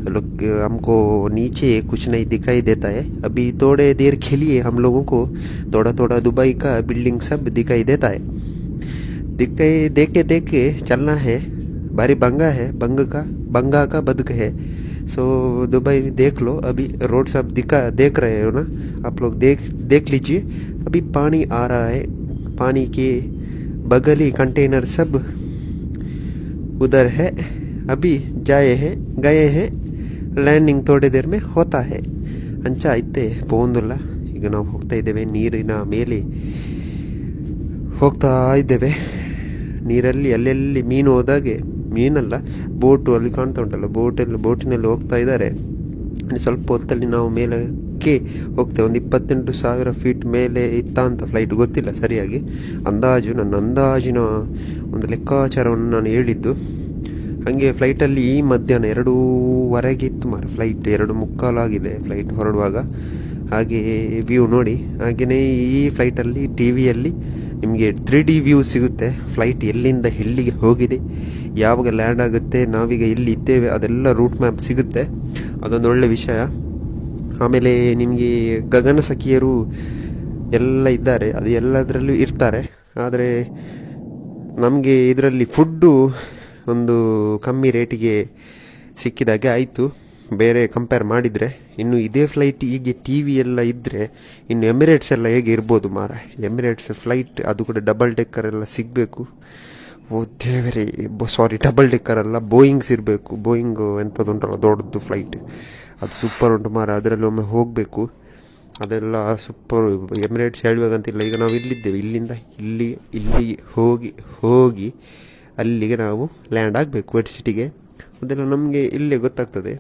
लोग हमको नीचे कुछ नहीं दिखाई देता है. अभी थोड़े देर के लिए हम लोगों को थोड़ा थोड़ा दुबई का बिल्डिंग सब दिखाई देता है. देख के चलना है. भारी बंगा का बदक है. सो दुबई में देख लो, अभी रोड सब देख रहे हो ना आप लोग, देख लीजिए. अभी पानी आ रहा है, पानी के बगल ही कंटेनर सब उधर है. अभी गए हैं, ಲ್ಯಾಂಡಿಂಗ್ ಥೋಡೆ ದೇರ್ ಮೇ ಹೋತಾ ಹೇ ಅಂಚ ಐತೆ ಪೋಂದಿಲ್ಲ. ಈಗ ನಾವು ಹೋಗ್ತಾ ಇದ್ದೇವೆ, ನೀರಿನ ಮೇಲೆ ಹೋಗ್ತಾ ಇದ್ದೇವೆ. ನೀರಲ್ಲಿ ಅಲ್ಲೆಲ್ಲಿ ಮೀನು ಹೋದಾಗೆ, ಮೀನಲ್ಲ ಬೋಟು ಅಲ್ಲಿ ಕಾಣ್ತಾ ಉಂಟಲ್ಲ, ಬೋಟಿನಲ್ಲಿ ಹೋಗ್ತಾ ಇದ್ದಾರೆ. ಸ್ವಲ್ಪ ಹೊತ್ತಲ್ಲಿ ನಾವು ಮೇಲಕ್ಕೆ ಹೋಗ್ತೇವೆ. ಒಂದು 28,000 ಫೀಟ್ ಮೇಲೆ ಇತ್ತ ಅಂತ ಫ್ಲೈಟ್, ಗೊತ್ತಿಲ್ಲ ಸರಿಯಾಗಿ. ನನ್ನ ಅಂದಾಜಿನ ಒಂದು ಲೆಕ್ಕಾಚಾರವನ್ನು ನಾನು ಹೇಳಿದ್ದು. ಹಾಗೆ ಫ್ಲೈಟಲ್ಲಿ ಈ ಮಧ್ಯಾಹ್ನ 2:15 ಇತ್ತು ಮಾರೆ ಫ್ಲೈಟ್, 2:45 ಫ್ಲೈಟ್ ಹೊರಡುವಾಗ. ಹಾಗೆ ವ್ಯೂ ನೋಡಿ. ಹಾಗೆಯೇ ಈ ಫ್ಲೈಟಲ್ಲಿ ಟಿವಿಯಲ್ಲಿ ನಿಮಗೆ 3D ವ್ಯೂ ಸಿಗುತ್ತೆ. ಫ್ಲೈಟ್ ಎಲ್ಲಿಂದ ಎಲ್ಲಿಗೆ ಹೋಗಿದೆ, ಯಾವಾಗ ಲ್ಯಾಂಡ್ ಆಗುತ್ತೆ, ನಾವೀಗ ಎಲ್ಲಿ ಇದ್ದೇವೆ, ಅದೆಲ್ಲ ರೂಟ್ ಮ್ಯಾಪ್ ಸಿಗುತ್ತೆ. ಅದೊಂದು ಒಳ್ಳೆ ವಿಷಯ. ಆಮೇಲೆ ನಿಮಗೆ ಗಗನ ಸಖಿಯರು ಎಲ್ಲ ಇದ್ದಾರೆ, ಅದು ಎಲ್ಲದರಲ್ಲೂ ಇರ್ತಾರೆ. ಆದರೆ ನಮಗೆ ಇದರಲ್ಲಿ ಫುಡ್ಡು ಒಂದು ಕಮ್ಮಿ ರೇಟಿಗೆ ಸಿಕ್ಕಿದಾಗೆ ಆಯಿತು ಬೇರೆ ಕಂಪೇರ್ ಮಾಡಿದರೆ. ಇನ್ನು ಇದೇ ಫ್ಲೈಟ್ ಹೀಗೆ TV ಎಲ್ಲ ಇದ್ದರೆ ಇನ್ನು ಎಮಿರೇಟ್ಸ್ ಎಲ್ಲ ಹೇಗೆ ಇರ್ಬೋದು ಮಾರ. ಎಮಿರೇಟ್ಸ್ ಫ್ಲೈಟ್ ಅದು ಕೂಡ ಡಬಲ್ ಡೆಕ್ಕರ್ ಎಲ್ಲ ಸಿಗಬೇಕು. ಓ ದೇವರೇ, ಡಬಲ್ ಡೆಕ್ಕರ್ ಅಲ್ಲ, ಬೋಯಿಂಗ್ಸ್ ಇರಬೇಕು. ಬೋಯಿಂಗ್ ಎಂಥದ್ದು ಉಂಟಲ್ಲ ದೊಡ್ಡದು ಫ್ಲೈಟ್, ಅದು ಸೂಪರ್ ಉಂಟು ಮಾರ. ಅದರಲ್ಲಿ ಒಮ್ಮೆ ಹೋಗಬೇಕು. ಅದೆಲ್ಲ ಸೂಪರ್. ಎಮಿರೇಟ್ಸ್ ಹೇಳ್ಬೇಕಂತಿಲ್ಲ. ಈಗ ನಾವು ಇಲ್ಲಿದ್ದೇವೆ, ಇಲ್ಲಿಂದ ಇಲ್ಲಿ ಹೋಗಿ ಅಲ್ಲಿಗೆ ನಾವು ಲ್ಯಾಂಡ್ ಆಗಬೇಕು ಕುವೈಟ್ ಸಿಟಿಗೆ. ಅದೆಲ್ಲ ನಮಗೆ ಇಲ್ಲೇ ಗೊತ್ತಾಗ್ತದೆ,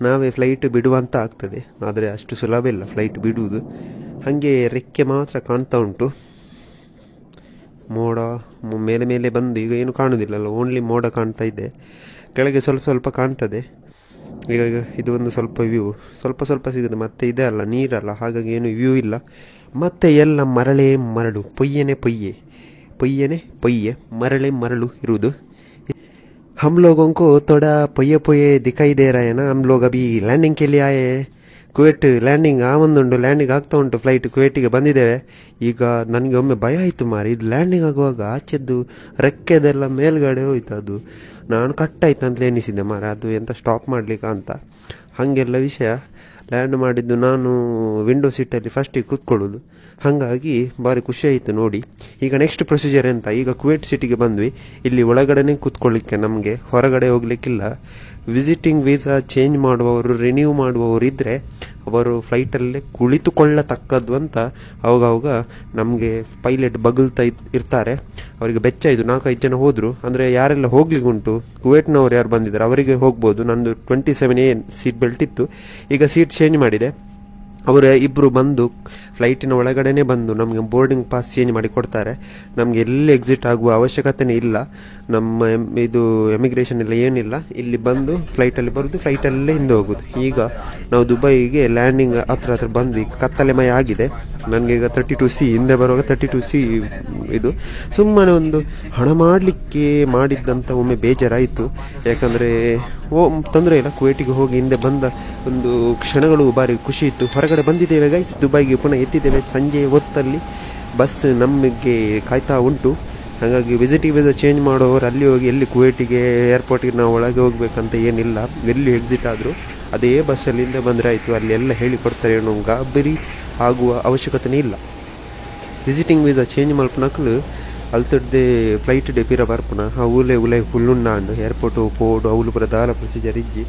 ನಾವೇ ಫ್ಲೈಟ್ ಬಿಡುವಂತ ಆಗ್ತದೆ. ಆದರೆ ಅಷ್ಟು ಸುಲಭ ಇಲ್ಲ ಫ್ಲೈಟ್ ಬಿಡುವುದು. ಹಾಗೆ ರೆಕ್ಕೆ ಮಾತ್ರ ಕಾಣ್ತಾ ಉಂಟು, ಮೋಡ ಮೇಲೆ ಬಂದು ಈಗ ಏನು ಕಾಣುವುದಿಲ್ಲ, ಓನ್ಲಿ ಮೋಡ ಕಾಣ್ತಾ ಇದೆ. ಕೆಳಗೆ ಸ್ವಲ್ಪ ಕಾಣ್ತದೆ. ಈಗ ಇದು ಒಂದು ಸ್ವಲ್ಪ ವ್ಯೂ ಸ್ವಲ್ಪ ಸಿಗುತ್ತೆ, ಮತ್ತೆ ಇದೆ ಅಲ್ಲ ನೀರಲ್ಲ, ಹಾಗಾಗಿ ಏನು ವ್ಯೂ ಇಲ್ಲ. ಮತ್ತೆ ಎಲ್ಲ ಮರಳು, ಪೊಯ್ಯೆ ಮರಳು ಇರುವುದು. हम लोगों को थोड़ा ಪೊಯ್ಯೆ ದಿखाई दे रहा है ना. हम लोग अभी लैंडिंग के लिए आए. ಕುವೈಟ್ ಲ್ಯಾಂಡಿಂಗ್ ಲ್ಯಾಂಡಿಂಗ್ ಆಗ್ತಾ ಉಂಟು. ಫ್ಲೈಟ್ ಕುವೈಟಿಗೆ ಬಂದಿದ್ದೇವೆ. ಈಗ ನನಗೆ ಒಮ್ಮೆ ಭಯ ಆಯಿತು ಮಾರಿ, ಇದು ಲ್ಯಾಂಡಿಂಗ್ ಆಗುವಾಗ ಆಚೆದ್ದು ರೆಕ್ಕೆದೆಲ್ಲ ಮೇಲ್ಗಡೆ ಹೋಯ್ತು. ಅದು ನಾನು ಕಟ್ಟಾಯ್ತು ಅಂತಲೇ ಎನಿಸಿದ್ದೆ ಮಾರ, ಅದು ಎಂತ ಸ್ಟಾಪ್ ಮಾಡಲಿಕ್ಕೆ ಅಂತ. ಹಾಗೆಲ್ಲ ವಿಷಯ. ಲ್ಯಾಂಡ್ ಮಾಡಿದ್ದು ನಾನು ವಿಂಡೋ ಸೀಟಲ್ಲಿ ಫಸ್ಟಿಗೆ ಕೂತ್ಕೊಳ್ಳೋದು, ಹಾಗಾಗಿ ಭಾರಿ ಖುಷಿ ಆಯಿತು ನೋಡಿ. ಈಗ ನೆಕ್ಸ್ಟ್ ಪ್ರೊಸೀಜರ್ ಎಂತ, ಈಗ ಕುವೈಟ್ ಸಿಟಿಗೆ ಬಂದ್ವಿ. ಇಲ್ಲಿ ಒಳಗಡೆನೇ ಕೂತ್ಕೊಳ್ಳಿಕ್ಕೆ, ನಮಗೆ ಹೊರಗಡೆ ಹೋಗ್ಲಿಕ್ಕಿಲ್ಲ. ವಿಸಿಟಿಂಗ್ ವೀಸಾ ಚೇಂಜ್ ಮಾಡುವವರು, ರಿನ್ಯೂ ಮಾಡುವವರು ಇದ್ದರೆ ಅವರು ಫ್ಲೈಟಲ್ಲೇ ಕುಳಿತುಕೊಳ್ಳತಕ್ಕದ್ದು ಅಂತ ಅವಾಗ ನಮಗೆ ಪೈಲಟ್ ಬಗಲ್ತಾ ಇರ್ತಾರೆ. ಅವರಿಗೆ ಬೆಚ್ಚ ಇದು 4-5 ಜನ ಹೋದರು ಅಂದರೆ ಯಾರೆಲ್ಲ ಹೋಗ್ಲಿಕ್ಕೆ ಉಂಟು, ಕುವೈಟ್ನವ್ರು ಯಾರು ಬಂದಿದ್ದಾರೆ ಅವರಿಗೆ ಹೋಗ್ಬೋದು. ನಂದು 27A ಸೀಟ್ ಬೆಲ್ಟ್ ಇತ್ತು, ಈಗ ಸೀಟ್ ಚೇಂಜ್ ಮಾಡಿದೆ. ಅವರು ಇಬ್ಬರು ಬಂದು ಫ್ಲೈಟಿನ ಒಳಗಡೆನೇ ಬಂದು ನಮಗೆ ಬೋರ್ಡಿಂಗ್ ಪಾಸ್ ಚೇಂಜ್ ಮಾಡಿ ಕೊಡ್ತಾರೆ. ನಮಗೆ ಎಲ್ಲಿ ಎಕ್ಸಿಟ್ ಆಗುವ ಅವಶ್ಯಕತೆನೇ ಇಲ್ಲ, ನಮ್ಮ ಇದು ಎಮಿಗ್ರೇಷನ್ ಎಲ್ಲ ಏನಿಲ್ಲ. ಇಲ್ಲಿ ಬಂದು ಫ್ಲೈಟಲ್ಲಿ ಬರೋದು, ಫ್ಲೈಟಲ್ಲೇ ಹಿಂದೆ ಹೋಗೋದು. ಈಗ ನಾವು ದುಬೈಗೆ ಲ್ಯಾಂಡಿಂಗ್ ಹತ್ರ ಬಂದ್ವಿ. ಕತ್ತಲೆಮಯ ಆಗಿದೆ. ನನಗೆ ಈಗ 32C, ಹಿಂದೆ ಬರುವಾಗ 32C ಇದು ಸುಮ್ಮನೆ ಒಂದು ಹಣ ಮಾಡಲಿಕ್ಕೆ ಮಾಡಿದ್ದಂಥ ಒಮ್ಮೆ ಬೇಜಾರಾಯಿತು. ಯಾಕಂದರೆ ತೊಂದರೆ ಇಲ್ಲ, ಕುವೈಟಿಗೆ ಹೋಗಿ ಹಿಂದೆ ಬಂದ ಒಂದು ಕ್ಷಣಗಳು ಭಾರಿ ಖುಷಿ ಇತ್ತು. ಹೊರಗಡೆ ಬಂದಿದ್ದೇವೆ ಗೈಸ್, ದುಬೈಗೆ ಪುನಃ ಎತ್ತಿದ್ದೇವೆ. ಸಂಜೆ ಹೊತ್ತಲ್ಲಿ ಬಸ್ ನಮಗೆ ಕಾಯ್ತಾ ಉಂಟು. ಹಾಗಾಗಿ ವಿಸಿಟಿಂಗ್ ವೀಸಾ ಚೇಂಜ್ ಮಾಡೋರು ಅಲ್ಲಿ ಹೋಗಿ ಎಲ್ಲಿ ಕುವೈಟಿಗೆ ಏರ್ಪೋರ್ಟಿಗೆ ನಾವು ಒಳಗೆ ಹೋಗ್ಬೇಕಂತ ಏನಿಲ್ಲ. ಎಲ್ಲಿ ಎಕ್ಸಿಟ್ ಆದರೂ ಅದೇ ಬಸ್ಸಲ್ಲಿಂದ ಬಂದರೆ ಆಯಿತು, ಅಲ್ಲಿ ಎಲ್ಲ ಹೇಳಿಕೊಡ್ತಾರೆ. ಏನೋ ಗಾಬರಿ ಆಗುವ ಅವಶ್ಯಕತೆನೇ ಇಲ್ಲ. ವಿಸಿಟಿಂಗ್ ವೀಸಾ ಚೇಂಜ್ ಮಲ್ಪನಕ್ಲು ಅಲ್ತಡ್ದೆ ಫ್ಲೈಟ್ ಡೇ ಪಿರ ಬರ್ಪುನ ಉಲೆ ಹುಲ್ಲುಣ್ಣಾಂಡು ಏರ್ಪೋರ್ಟು ಪೋಡು ಅವಳು ಪುರ ದಾಲ ಪ್ರೊಸೀಜರ್ ಇಜ್ಜಿ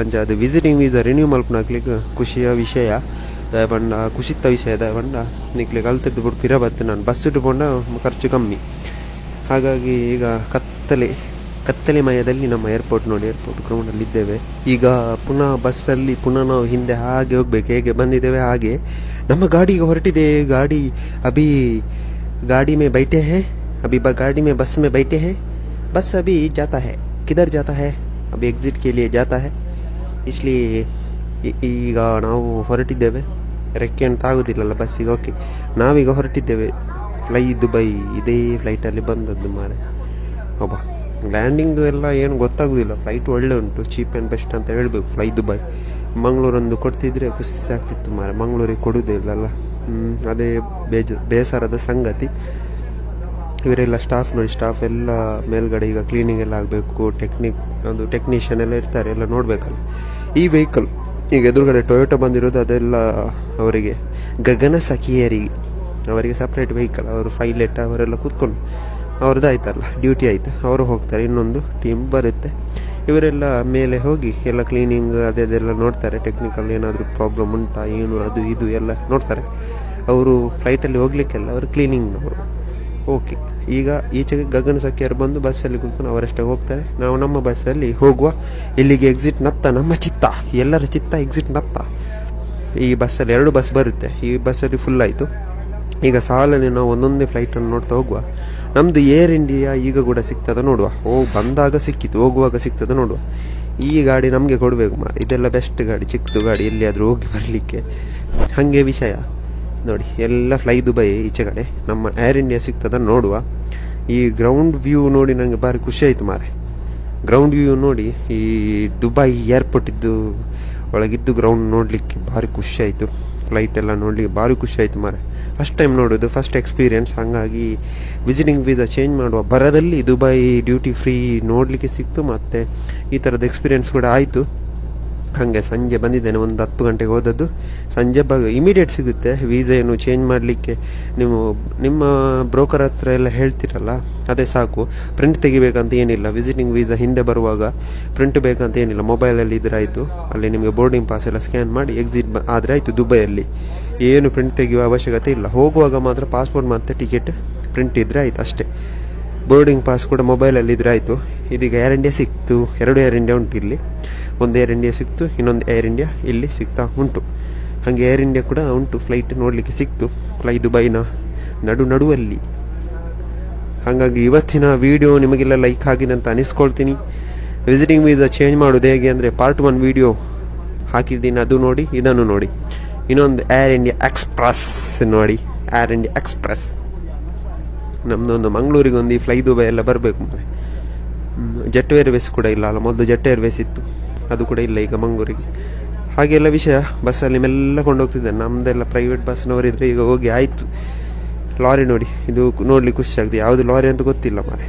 ಅಂಚ ಅದು ವಿಸಿಟಿಂಗ್ ವೀಸಾ ರಿನ್ಯೂ ಮಲ್ಪನಾಕ್ಲಿಕ್ಕೆ ಖುಷಿಯ ವಿಷಯ ದಯಪಂಡ ಖುಷಿತ್ತ ವಿಷಯ ದಯಪಂಡ ನಿಕ್ಲಿಗೆ ಅಲ್ತಡ್ದು ಬಿಟ್ಟು ಪಿರ ಬರ್ತೀನಿ. ನಾನು ಬಸ್ ಇಟ್ಟುಕೊಂಡ ಖರ್ಚು ಕಮ್ಮಿ. ಹಾಗಾಗಿ ಈಗ ಕತ್ತಲೆಮಯದಲ್ಲಿ ನಮ್ಮ ಏರ್ಪೋರ್ಟ್ ನೋಡಿ, ಏರ್ಪೋರ್ಟ್ ಗ್ರೌಂಡಲ್ಲಿ ಇದ್ದೇವೆ. ಈಗ ಪುನಃ ಬಸ್ಸಲ್ಲಿ ನಾವು ಹಿಂದೆ ಹಾಗೆ ಹೋಗ್ಬೇಕು, ಹೇಗೆ ಬಂದಿದ್ದೇವೆ ಹಾಗೆ. ನಮ್ಮ ಗಾಡಿಗೆ ಹೊರಟಿದೆ. गाड़ी में बैठे हैं अभी, गाड़ी में बस में बैठे हैं. बस अभी जाता है, किधर जाता है, अभी एग्जिट के लिए जाता है. इसलिए ಈಗ ನಾವು ಹೊರಟಿದ್ದೇವೆ. ರೆಕ್ಕೆ ಅಂತ ಆಗೋದಿಲ್ಲಲ್ಲ ಬಸ್ಸಿಗೆ. ಓಕೆ, ನಾವೀಗ ಹೊರಟಿದ್ದೇವೆ. ಫ್ಲೈ ದುಬೈ ಇದೇ ಫ್ಲೈಟಲ್ಲಿ ಬಂದದ್ದು ಮಾರೆ. ಒಬ್ಬ ಲ್ಯಾಂಡಿಂಗ್ ಎಲ್ಲ ಏನು ಗೊತ್ತಾಗೋದಿಲ್ಲ. ಫ್ಲೈಟ್ ಒಳ್ಳೆ ಉಂಟು, ಚೀಪ್ ಆ್ಯಂಡ್ ಬೆಸ್ಟ್ ಅಂತ ಹೇಳಬೇಕು. ಫ್ಲೈ ದುಬೈ ಮಂಗಳೂರೊಂದು ಕೊಡ್ತಿದ್ರೆ ಖುಷಿ ಆಗ್ತಿತ್ತು ಮಾರೆ. ಮಂಗಳೂರಿಗೆ ಕೊಡೋದೇ ಇಲ್ಲಲ್ಲ, ಅದೇ ಬೇಸರದ ಸಂಗತಿ. ಇವರೆಲ್ಲ ಸ್ಟಾಫ್ ನೋಡಿ, ಸ್ಟಾಫ್ ಎಲ್ಲ ಮೇಲ್ಗಡೆ ಈಗ ಕ್ಲೀನಿಂಗ್ ಎಲ್ಲ ಆಗಬೇಕು. ಟೆಕ್ನಿಷಿಯನ್ ಎಲ್ಲ ಇರ್ತಾರೆ, ಎಲ್ಲ ನೋಡಬೇಕಲ್ಲ. ಈ ವೆಹಿಕಲ್ ಈಗ ಎದುರುಗಡೆ ಟೊಯೋಟೋ ಬಂದಿರೋದು, ಅದೆಲ್ಲ ಅವರಿಗೆ ಗಗನ ಸಖಿಯರಿಗೆ, ಅವರಿಗೆ ಸಪ್ರೇಟ್ ವೆಹಿಕಲ್. ಅವರು ಪೈಲಟ್ ಅವರೆಲ್ಲ ಕೂತ್ಕೊಂಡು ಅವ್ರದ್ದು ಆಯ್ತಲ್ಲ, ಡ್ಯೂಟಿ ಆಯಿತು, ಅವರು ಹೋಗ್ತಾರೆ. ಇನ್ನೊಂದು ಟೀಮ್ ಬರುತ್ತೆ. ಇವರೆಲ್ಲ ಮೇಲೆ ಹೋಗಿ ಎಲ್ಲ ಕ್ಲೀನಿಂಗ್ ಅದೆಲ್ಲ ನೋಡ್ತಾರೆ. ಟೆಕ್ನಿಕಲ್ ಏನಾದರೂ ಪ್ರಾಬ್ಲಮ್ ಉಂಟಾ ಏನು, ಅದು ಇದು ಎಲ್ಲ ನೋಡ್ತಾರೆ. ಅವರು ಫ್ಲೈಟಲ್ಲಿ ಹೋಗ್ಲಿಕ್ಕೆಲ್ಲ ಅವರು ಕ್ಲೀನಿಂಗ್ನವರು. ಓಕೆ, ಈಗ ಈಚೆಗೆ ಗಗನ ಸಖಿಯರು ಬಂದು ಬಸ್ಸಲ್ಲಿ ಕೂತ್ಕೊಂಡು ಅವರಷ್ಟೇ ಹೋಗ್ತಾರೆ. ನಾವು ನಮ್ಮ ಬಸ್ಸಲ್ಲಿ ಹೋಗುವ. ಇಲ್ಲಿಗೆ ಎಕ್ಸಿಟ್ ನತ್ತ, ನಮ್ಮ ಚಿತ್ತ, ಎಲ್ಲರ ಚಿತ್ತ ಎಕ್ಸಿಟ್ ನತ್ತ. ಈ ಬಸ್ಸಲ್ಲಿ 2 ಬಸ್ ಬರುತ್ತೆ. ಈ ಬಸ್ಸಲ್ಲಿ ಫುಲ್ ಆಯಿತು. ಈಗ ಸಾಲಲ್ಲಿ ನಾವು ಒಂದೊಂದೇ ಫ್ಲೈಟನ್ನು ನೋಡ್ತಾ ಹೋಗುವ. ನಮ್ಮದು ಏರ್ ಇಂಡಿಯಾ ಈಗ ಕೂಡ ಸಿಗ್ತದೆ ನೋಡುವ. ಬಂದಾಗ ಸಿಕ್ಕಿತು, ಹೋಗುವಾಗ ಸಿಗ್ತದೆ ನೋಡುವ. ಈ ಗಾಡಿ ನಮಗೆ ಕೊಡಬೇಕು ಮಾರ. ಇದೆಲ್ಲ ಬೆಸ್ಟ್ ಗಾಡಿ, ಚಿಕ್ಕದು ಗಾಡಿ, ಎಲ್ಲಿಯಾದರೂ ಹೋಗಿ ಬರಲಿಕ್ಕೆ. ಹಾಗೆ ವಿಷಯ ನೋಡಿ, ಎಲ್ಲ ಫ್ಲೈ ದುಬೈ ಈಚೆ ಕಡೆ. ನಮ್ಮ ಏರ್ ಇಂಡಿಯಾ ಸಿಗ್ತದ ನೋಡುವ. ಈ ಗ್ರೌಂಡ್ ವ್ಯೂ ನೋಡಿ ನನಗೆ ಭಾರಿ ಖುಷಿ ಆಯಿತು ಮಾರೆ. ಗ್ರೌಂಡ್ ವ್ಯೂ ನೋಡಿ, ಈ ದುಬೈ ಏರ್ಪೋರ್ಟ್ ಇದ್ದು ಒಳಗಿದ್ದು ಗ್ರೌಂಡ್ ನೋಡಲಿಕ್ಕೆ ಭಾರಿ ಖುಷಿ ಆಯಿತು. ಫ್ಲೈಟ್ ಎಲ್ಲ ನೋಡಲಿಕ್ಕೆ ಭಾರಿ ಖುಷಿ ಆಯಿತು ಮಾರೆ. ಫಸ್ಟ್ ಟೈಮ್ ನೋಡೋದು, ಫಸ್ಟ್ ಎಕ್ಸ್ಪೀರಿಯೆನ್ಸ್. ಹಾಗಾಗಿ ವಿಸಿಟಿಂಗ್ ವೀಸಾ ಚೇಂಜ್ ಮಾಡುವ ಬರದಲ್ಲಿ ದುಬೈ ಡ್ಯೂಟಿ ಫ್ರೀ ನೋಡಲಿಕ್ಕೆ ಸಿಕ್ತು. ಮತ್ತು ಈ ಥರದ ಎಕ್ಸ್ಪೀರಿಯೆನ್ಸ್ ಕೂಡ ಆಯಿತು. ಹಾಗೆ ಸಂಜೆ ಬಂದಿದ್ದೇನೆ, ಒಂದು 10 ಗಂಟೆಗೆ ಹೋದದ್ದು. ಸಂಜೆ ಇಮಿಡಿಯೇಟ್ ಸಿಗುತ್ತೆ ವೀಸಾ. ಏನು ಚೇಂಜ್ ಮಾಡಲಿಕ್ಕೆ ನೀವು ನಿಮ್ಮ ಬ್ರೋಕರ್ ಹತ್ರ ಎಲ್ಲ ಹೇಳ್ತಿರಲ್ಲ, ಅದೇ ಸಾಕು. ಪ್ರಿಂಟ್ ತೆಗಿಬೇಕಂತ ಏನಿಲ್ಲ. ವಿಸಿಟಿಂಗ್ ವೀಸಾ ಹಿಂದೆ ಬರುವಾಗ ಪ್ರಿಂಟ್ ಬೇಕಂತ ಏನಿಲ್ಲ, ಮೊಬೈಲಲ್ಲಿ ಇದ್ರೆ ಆಯಿತು. ಅಲ್ಲಿ ನಿಮಗೆ ಬೋರ್ಡಿಂಗ್ ಪಾಸ್ ಎಲ್ಲ ಸ್ಕ್ಯಾನ್ ಮಾಡಿ ಎಕ್ಸಿಟ್ ಆದರೆ ಆಯಿತು. ದುಬೈಯಲ್ಲಿ ಏನು ಪ್ರಿಂಟ್ ತೆಗೆಯುವ ಅವಶ್ಯಕತೆ ಇಲ್ಲ. ಹೋಗುವಾಗ ಮಾತ್ರ ಪಾಸ್ಪೋರ್ಟ್ ಮತ್ತು ಟಿಕೆಟ್ ಪ್ರಿಂಟ್ ಇದ್ದರೆ ಆಯಿತು ಅಷ್ಟೇ. ಬೋರ್ಡಿಂಗ್ ಪಾಸ್ ಕೂಡ ಮೊಬೈಲಲ್ಲಿ ಇದ್ರೆ ಆಯಿತು. ಇದೀಗ ಏರ್ ಇಂಡಿಯಾ ಸಿಕ್ತು, 2 ಏರ್ ಇಂಡಿಯಾ ಉಂಟು ಇಲ್ಲಿ. ಒಂದು ಏರ್ ಇಂಡಿಯಾ ಸಿಕ್ತು, ಇನ್ನೊಂದು ಏರ್ ಇಂಡಿಯಾ ಇಲ್ಲಿ ಸಿಗ್ತಾ ಉಂಟು. ಹಾಗೆ ಏರ್ ಇಂಡಿಯಾ ಕೂಡ ಉಂಟು, ಫ್ಲೈಟ್ ನೋಡಲಿಕ್ಕೆ ಸಿಕ್ತು, ಫ್ಲೈ ದುಬೈನ ನಡುವಲ್ಲಿ. ಹಾಗಾಗಿ ಇವತ್ತಿನ ವಿಡಿಯೋ ನಿಮಗೆಲ್ಲ ಲೈಕ್ ಆಗಿದೆ ಅಂತ ಅನಿಸ್ಕೊಳ್ತೀನಿ. ವಿಸಿಟಿಂಗ್ ವೀಸಾ ಚೇಂಜ್ ಮಾಡೋದು ಹೇಗೆ ಅಂದರೆ ಪಾರ್ಟ್ 1 ವಿಡಿಯೋ ಹಾಕಿದ್ದೀನಿ, ಅದು ನೋಡಿ. ಇದನ್ನು ನೋಡಿ. ಇನ್ನೊಂದು ಏರ್ ಇಂಡಿಯಾ ಎಕ್ಸ್ಪ್ರೆಸ್ ನೋಡಿ, ಏರ್ ಇಂಡಿಯಾ ಎಕ್ಸ್ಪ್ರೆಸ್. ನಮ್ಮದೊಂದು ಮಂಗಳೂರಿಗೆ ಒಂದು ಈ ಫ್ಲೈ ದುಬೈ ಎಲ್ಲ ಬರಬೇಕು ಅಂದರೆ. ಜೆಟ್ ಏರ್ವೇಸ್ ಕೂಡ ಇಲ್ಲ ಅಲ್ಲ, ಮೊದಲು ಜೆಟ್ ಏರ್ವೇಸ್ ಇತ್ತು, ಅದು ಕೂಡ ಇಲ್ಲ ಈಗ ಮಂಗಳೂರಿಗೆ. ಹಾಗೆಲ್ಲ ವಿಷಯ. ಬಸ್ಸಲ್ಲಿ ಮೆಲ್ಲ ಕೊಂಡೋಗ್ತಿದ್ದೇನೆ. ನಮ್ಮದೆಲ್ಲ ಪ್ರೈವೇಟ್ ಬಸ್ನವರಿದ್ರೆ ಈಗ ಹೋಗಿ ಆಯಿತು. ಲಾರಿ ನೋಡಿ, ಇದು ನೋಡ್ಲಿಕ್ಕೆ ಖುಷಿ ಆಗ್ತದೆ. ಯಾವುದು ಲಾರಿ ಅಂತ ಗೊತ್ತಿಲ್ಲ ಮಾರೆ.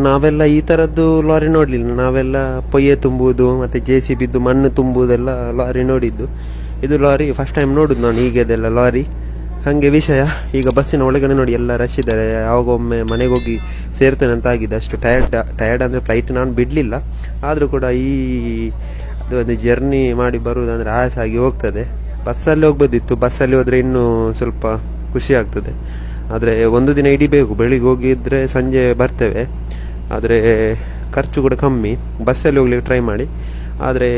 ನಾವೆಲ್ಲ ಈ ಥರದ್ದು ಲಾರಿ ನೋಡಲಿಲ್ಲ. ನಾವೆಲ್ಲ ಪೊಯ್ಯೆ ತುಂಬುವುದು ಮತ್ತು JCB ಮಣ್ಣು ತುಂಬುವುದೆಲ್ಲ ಲಾರಿ ನೋಡಿದ್ದು. ಇದು ಲಾರಿ ಫಸ್ಟ್ ಟೈಮ್ ನೋಡುದು ನಾನು, ಈಗದೆಲ್ಲ ಲಾರಿ. ಹಾಗೆ ವಿಷಯ. ಈಗ ಬಸ್ಸಿನ ಒಳಗಡೆ ನೋಡಿ ಎಲ್ಲ ರಶ್ ಇದ್ದಾರೆ. ಯಾವಾಗ ಒಮ್ಮೆ ಮನೆಗೆ ಹೋಗಿ ಸೇರ್ತೇನೆ ಅಂತ ಆಗಿದೆ. ಅಷ್ಟು ಟಯರ್ಡ್ ಅಂದರೆ ಫ್ಲೈಟ್ ನಾನು ಬಿಡಲಿಲ್ಲ. ಆದರೂ ಕೂಡ ಅದು ಒಂದು ಜರ್ನಿ ಮಾಡಿ ಬರುವುದಂದರೆ ಆಯಾಸ ಆಗಿ ಹೋಗ್ತದೆ. ಬಸ್ಸಲ್ಲಿ ಹೋಗ್ಬೋದಿತ್ತು, ಬಸ್ಸಲ್ಲಿ ಹೋದರೆ ಇನ್ನೂ ಸ್ವಲ್ಪ ಖುಷಿ ಆಗ್ತದೆ. ಆದರೆ ಒಂದು ದಿನ ಹಿಡಿಬೇಕು. ಬೆಳಿಗ್ಗೆ ಹೋಗಿದ್ರೆ ಸಂಜೆ ಬರ್ತೇವೆ, ಆದರೆ ಖರ್ಚು ಕೂಡ ಕಮ್ಮಿ. ಬಸ್ಸಲ್ಲಿ ಹೋಗ್ಲಿಕ್ಕೆ ಟ್ರೈ ಮಾಡಿ. ಆದರೆ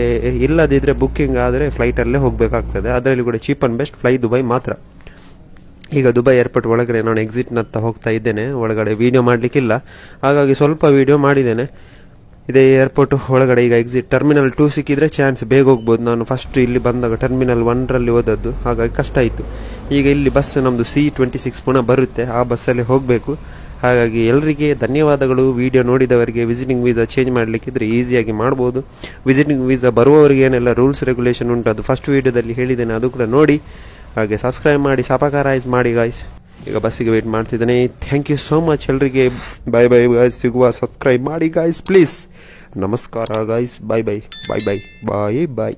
ಇಲ್ಲದಿದ್ದರೆ ಬುಕ್ಕಿಂಗ್ ಆದರೆ ಫ್ಲೈಟಲ್ಲೇ ಹೋಗಬೇಕಾಗ್ತದೆ. ಅದರಲ್ಲಿ ಕೂಡ cheap and best fly Dubai ಮಾತ್ರ. ಈಗ ದುಬೈ ಏರ್ಪೋರ್ಟ್ ಒಳಗಡೆ ನಾನು ಎಕ್ಸಿಟ್ನತ್ತ ಹೋಗ್ತಾ ಇದ್ದೇನೆ. ಒಳಗಡೆ ವೀಡಿಯೋ ಮಾಡಲಿಕ್ಕಿಲ್ಲ, ಹಾಗಾಗಿ ಸ್ವಲ್ಪ ವೀಡಿಯೋ ಮಾಡಿದ್ದೇನೆ. ಇದೇ ಏರ್ಪೋರ್ಟ್ ಒಳಗಡೆ ಈಗ ಎಕ್ಸಿಟ್. ಟರ್ಮಿನಲ್ 2 ಸಿಕ್ಕಿದ್ರೆ ಚಾನ್ಸ್ ಬೇಗ ಹೋಗ್ಬೋದು. ನಾನು ಫಸ್ಟ್ ಇಲ್ಲಿ ಬಂದಾಗ ಟರ್ಮಿನಲ್ 1ರಲ್ಲಿ ಹೋದದ್ದು, ಹಾಗಾಗಿ ಕಷ್ಟ ಆಯಿತು. ಈಗ ಇಲ್ಲಿ ಬಸ್ ನಮ್ಮದು C26 ಪುನಃ ಬರುತ್ತೆ, ಆ ಬಸ್ಸಲ್ಲಿ ಹೋಗಬೇಕು. ಹಾಗಾಗಿ ಎಲ್ಲರಿಗೆ ಧನ್ಯವಾದಗಳು. ವಿಡಿಯೋ ನೋಡಿದವರಿಗೆ. ವಿಸಿಟಿಂಗ್ ವೀಸಾ ಚೇಂಜ್ ಮಾಡಲಿಕ್ಕಿದ್ರೆ ಈಸಿಯಾಗಿ ಮಾಡ್ಬೋದು. ವಿಸಿಟಿಂಗ್ ವೀಸಾ ಬರುವವರಿಗೆ ಏನೆಲ್ಲ ರೂಲ್ಸ್ ರೆಗ್ಯುಲೇಷನ್ ಉಂಟು ಅದು ಫಸ್ಟ್ ವೀಡಿಯೋದಲ್ಲಿ ಹೇಳಿದ್ದೇನೆ, ಅದು ಕೂಡ ನೋಡಿ. ಹಾಗೆ ಸಬ್ಸ್ಕ್ರೈಬ್ ಮಾಡಿ, ಸಬ್ಸ್ಕ್ರೈಬ್ ಮಾಡಿ ಗಾಯ್ಸ್. ಈಗ ಬಸ್ಸಿಗೆ ವೇಟ್ ಮಾಡ್ತಿದ್ದೇನೆ. ಥ್ಯಾಂಕ್ ಯು ಸೋ ಮಚ್ ಎಲ್ಲರಿಗೆ. Bye bye guys. ಸಿಗುವ, ಸಬ್ಸ್ಕ್ರೈಬ್ ಮಾಡಿ ಗಾಯ್ಸ್ ಪ್ಲೀಸ್. ನಮಸ್ಕಾರ guys. Bye bye bye bye bye ಬಾಯ್.